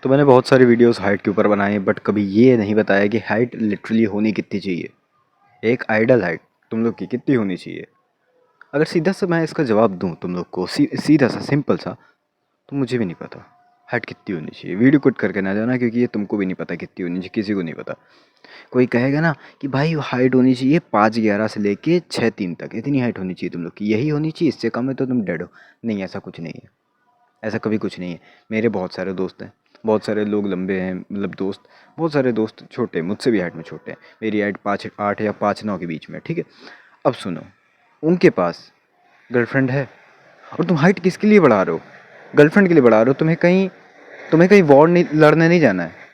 तो मैंने बहुत सारी वीडियोस हाइट के ऊपर बनाए बट कभी ये नहीं बताया कि हाइट लिटरली होनी कितनी चाहिए। एक आइडल हाइट तुम लोग की कितनी होनी चाहिए। अगर सीधा सा मैं इसका जवाब दूं तुम लोग को सीधा सा सिंपल सा, तो मुझे भी नहीं पता हाइट कितनी होनी चाहिए। वीडियो कट करके ना जाना क्योंकि ये तुमको भी नहीं पता कितनी होनी चाहिए, किसी को नहीं पता। कोई कहेगा ना कि भाई हाइट होनी चाहिए 5'11" से लेके 6'3" तक, इतनी हाइट होनी चाहिए तुम लोग की, यही होनी चाहिए, इससे कम है तो तुम डेड हो। नहीं, ऐसा कुछ नहीं है, ऐसा कभी कुछ नहीं है। मेरे बहुत सारे दोस्त हैं, बहुत सारे लोग लंबे हैं, मतलब दोस्त, बहुत सारे दोस्त छोटे, मुझसे भी हाइट में छोटे हैं। मेरी हाइट 5'8" या 5'9" के बीच में, ठीक है। अब सुनो, उनके पास गर्लफ्रेंड है और तुम हाइट किसके लिए बढ़ा रहे हो? गर्लफ्रेंड के लिए बढ़ा रहे हो। तुम्हें कहीं वॉर नहीं लड़ने नहीं जाना है।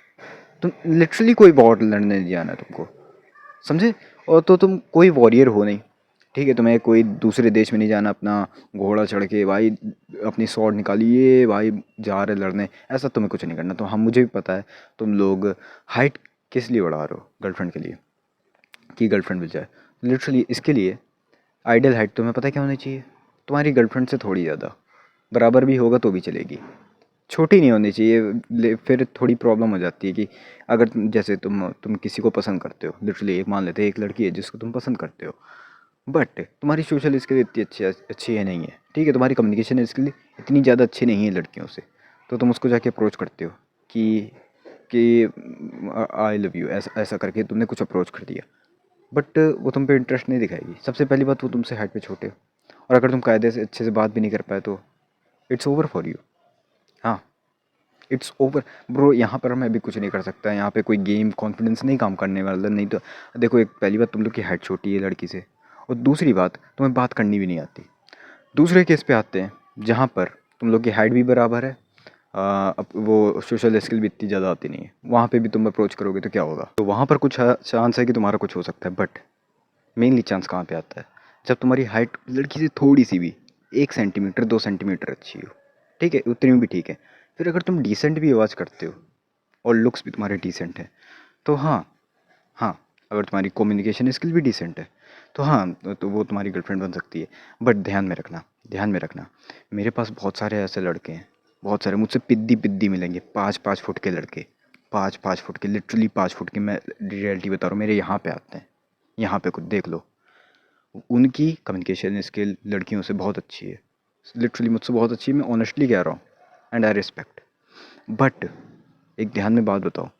तुम लिटरली कोई वॉर लड़ने नहीं जाना है तुमको, समझे? और तो तुम कोई वॉरियर हो नहीं, ठीक है। तुम्हें कोई दूसरे देश में नहीं जाना अपना घोड़ा चढ़ के भाई अपनी स्वॉर्ड निकालिए भाई जा रहे लड़ने, ऐसा तुम्हें कुछ नहीं करना। तो हम, मुझे भी पता है तुम लोग हाइट किस लिए बढ़ा रहे हो, गर्लफ्रेंड के लिए, कि गर्लफ्रेंड मिल जाए। लिटरली इसके लिए आइडियल हाइट तुम्हें पता है क्या होनी चाहिए? तुम्हारी गर्लफ्रेंड से थोड़ी ज़्यादा, बराबर भी होगा तो भी चलेगी, छोटी नहीं होनी चाहिए। फिर थोड़ी प्रॉब्लम हो जाती है कि अगर जैसे तुम किसी को पसंद करते हो, लिटरली एक मान लेते हैं एक लड़की है जिसको तुम पसंद करते हो, बट तुम्हारी सोशल स्किल इतनी अच्छी है नहीं है, ठीक है। तुम्हारी कम्युनिकेशन स्किल इतनी ज़्यादा अच्छी नहीं है लड़कियों से, तो तुम उसको जाके अप्रोच करते हो कि आई लव यू, ऐसा ऐसा करके तुमने कुछ अप्रोच कर दिया, बट वो तुम पे इंटरेस्ट नहीं दिखाएगी। सबसे पहली बात, वो तुमसे हाइट पे छोटे हो, और अगर तुम कायदे से अच्छे से बात भी नहीं कर पाए तो इट्स ओवर फॉर यू। हाँ, इट्स ओवर ब्रो। यहाँ पर मैं भी कुछ नहीं कर सकता, यहाँ पे कोई गेम कॉन्फिडेंस नहीं काम करने वाला। नहीं तो देखो, एक पहली बात तुम लोग की हाइट छोटी है लड़की से, और दूसरी बात तुम्हें बात करनी भी नहीं आती। दूसरे केस पे आते हैं जहाँ पर तुम लोग की हाइट भी बराबर है, अब वो सोशल स्किल भी इतनी ज़्यादा आती नहीं है, वहाँ पे भी तुम अप्रोच करोगे तो क्या होगा? तो वहाँ पर कुछ चांस है कि तुम्हारा कुछ हो सकता है, बट मेनली चांस कहाँ पे आता है? जब तुम्हारी हाइट लड़की से थोड़ी सी भी 1 सेंटीमीटर 2 सेंटीमीटर अच्छी हो, ठीक है, उतनी में भी ठीक है। फिर अगर तुम डिसेंट भी आवाज़ करते हो और लुक्स भी तुम्हारे डिसेंट है, तो हाँ, हाँ, अगर तुम्हारी कम्युनिकेशन स्किल भी डिसेंट है तो हाँ, तो वो तुम्हारी गर्लफ्रेंड बन सकती है। बट ध्यान में रखना, ध्यान में रखना, मेरे पास बहुत सारे ऐसे लड़के हैं, बहुत सारे मुझसे पिद्दी पिद्दी मिलेंगे, 5-5 फुट के लड़के, 5-5 फुट के, लिटरली 5 फुट के। मैं रियलिटी बता रहा हूँ, मेरे यहाँ पे आते हैं, यहाँ पे खुद देख लो। उनकी कम्युनिकेशन स्किल लड़कियों से बहुत अच्छी है, लिटरली मुझसे बहुत अच्छी है, मैं ऑनेस्टली कह रहा हूँ, एंड आई रिस्पेक्ट। बट एक ध्यान में बात बताओ,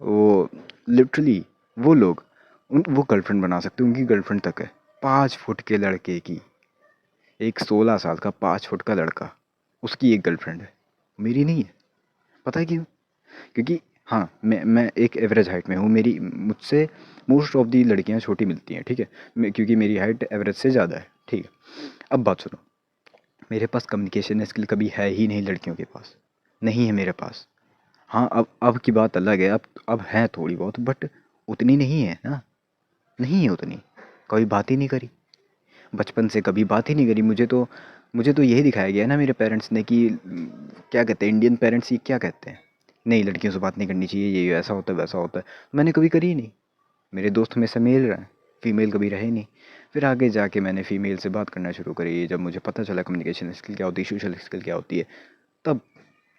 वो लिटरली वो लोग वो गर्लफ्रेंड बना सकते हैं, उनकी गर्लफ्रेंड तक है 5 फुट के लड़के की। एक 16 साल का 5 फुट का लड़का, उसकी एक गर्लफ्रेंड है, मेरी नहीं है। पता है क्यों? क्योंकि हाँ, मैं एक एवरेज हाइट में हूँ, मेरी मुझसे मोस्ट ऑफ दी लड़कियाँ छोटी मिलती हैं, ठीक है। क्योंकि मेरी हाइट एवरेज से ज़्यादा है, ठीक है। अब बात सुनो, मेरे पास कम्युनिकेशन स्किल कभी है ही नहीं लड़कियों के पास, नहीं है मेरे पास। हाँ, अब की बात अलग है, अब है थोड़ी बहुत, बट उतनी नहीं है ना, नहीं है उतनी। कभी बात ही नहीं करी, बचपन से कभी बात ही नहीं करी। मुझे तो यही दिखाया गया है ना मेरे पेरेंट्स ने कि क्या कहते हैं इंडियन पेरेंट्स, ये क्या कहते हैं, नहीं लड़कियों से बात नहीं करनी चाहिए, ये ऐसा होता है वैसा होता है। मैंने कभी करी ही नहीं। मेरे दोस्त हमेशा मेल रहे हैं, फीमेल कभी रहे नहीं। फिर आगे जाके मैंने फ़ीमेल से बात करना शुरू करी, जब मुझे पता चला कम्युनिकेशन स्किल क्या होती है, सोशल स्किल क्या होती है, तब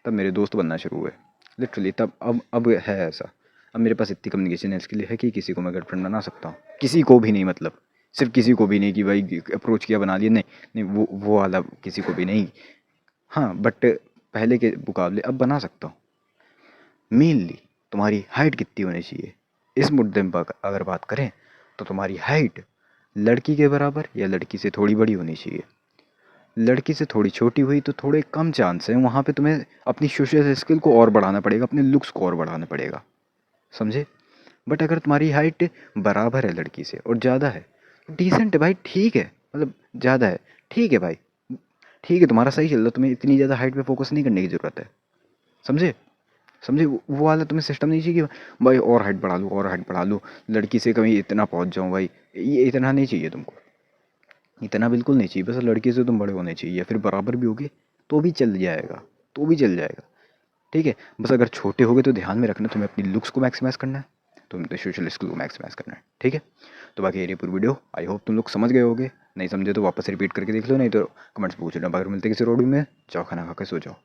तब मेरे दोस्त बनना शुरू हुए, लिटरली तब। अब है ऐसा, अब मेरे पास इतनी कम्युनिकेशन स्किल है कि किसी को मैं गर्लफ्रेंड बना सकता हूँ, किसी को भी नहीं, मतलब सिर्फ किसी को भी नहीं कि भाई अप्रोच किया बना लिया, नहीं नहीं, वो वाला किसी को भी नहीं। हाँ, बट पहले के मुकाबले अब बना सकता हूँ। मेनली तुम्हारी हाइट कितनी होनी चाहिए, इस मुद्दे में अगर बात करें तो तुम्हारी हाइट लड़की के बराबर या लड़की से थोड़ी बड़ी होनी चाहिए। लड़की से थोड़ी छोटी हुई तो थोड़े कम चांस हैं, वहाँ पे तुम्हें अपनी सोशल स्किल को और बढ़ाना पड़ेगा, अपने लुक्स को और बढ़ाना पड़ेगा, समझे? बट अगर तुम्हारी हाइट बराबर है लड़की से और ज़्यादा है, डिसेंट है भाई, ठीक है, मतलब ज़्यादा है, ठीक है भाई, ठीक है, तुम्हारा सही चल रहा है, तुम्हें इतनी ज़्यादा हाइट पे फोकस नहीं करने की ज़रूरत है, समझे? समझे? वो वाला तुम्हें सिस्टम नहीं चाहिए कि भाई और हाइट बढ़ा लूँ और हाइट बढ़ा लूँ, लड़की से कहीं इतना पहुँच जाऊँ भाई, ये इतना नहीं चाहिए तुमको, इतना बिल्कुल नहीं चाहिए। बस लड़की से तुम बड़े होने चाहिए, या फिर बराबर भी होगे तो भी चल जाएगा, तो भी चल जाएगा, ठीक है। बस अगर छोटे हो गए तो ध्यान में रखना, तुम्हें अपनी लुक्स को मैक्सिमाइज़ करना है, तुम्हें सोशल स्किल को मैक्सिमाइज़ करना है, ठीक है। तो बाकी ये पूरी वीडियो आई होप तुम लोग समझ गए होगे, नहीं समझे तो वापस रिपीट करके देख लो, नहीं तो कमेंट्स पूछ लेना। अगर मिलते किसी रोड में, जाओ खाना खा के सो जाओ।